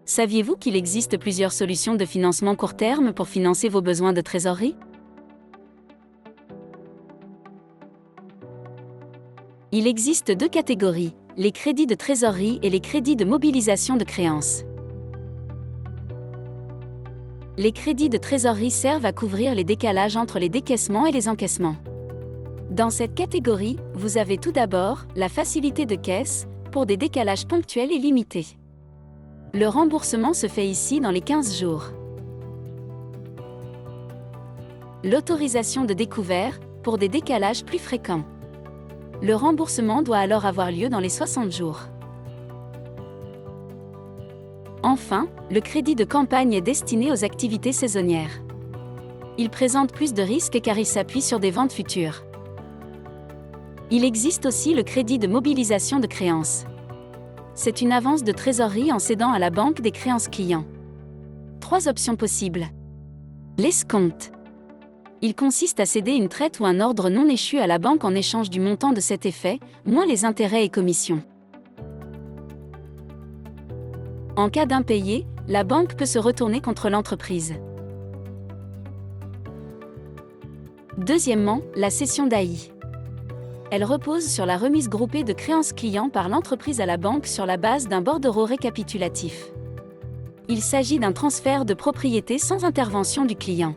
Saviez-vous qu'il existe plusieurs solutions de financement court terme pour financer vos besoins de trésorerie? Il existe deux catégories, les crédits de trésorerie et les crédits de mobilisation de créances. Les crédits de trésorerie servent à couvrir les décalages entre les décaissements et les encaissements. Dans cette catégorie, vous avez tout d'abord la facilité de caisse, pour des décalages ponctuels et limités. Le remboursement se fait ici dans les 15 jours. L'autorisation de découvert, pour des décalages plus fréquents. Le remboursement doit alors avoir lieu dans les 60 jours. Enfin, le crédit de campagne est destiné aux activités saisonnières. Il présente plus de risques car il s'appuie sur des ventes futures. Il existe aussi le crédit de mobilisation de créances. C'est une avance de trésorerie en cédant à la banque des créances clients. 3 options possibles. L'escompte. Il consiste à céder une traite ou un ordre non échu à la banque en échange du montant de cet effet, moins les intérêts et commissions. En cas d'impayé, la banque peut se retourner contre l'entreprise. Deuxièmement, la cession d'AI. Elle repose sur la remise groupée de créances clients par l'entreprise à la banque sur la base d'un bordereau récapitulatif. Il s'agit d'un transfert de propriété sans intervention du client.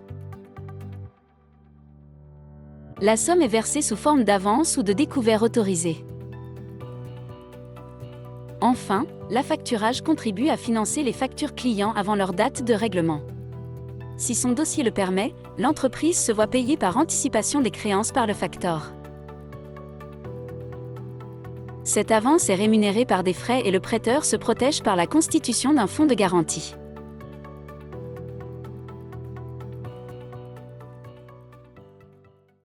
La somme est versée sous forme d'avance ou de découvert autorisé. Enfin, l'affacturage contribue à financer les factures clients avant leur date de règlement. Si son dossier le permet, l'entreprise se voit payer par anticipation des créances par le facteur. Cette avance est rémunérée par des frais et le prêteur se protège par la constitution d'un fonds de garantie.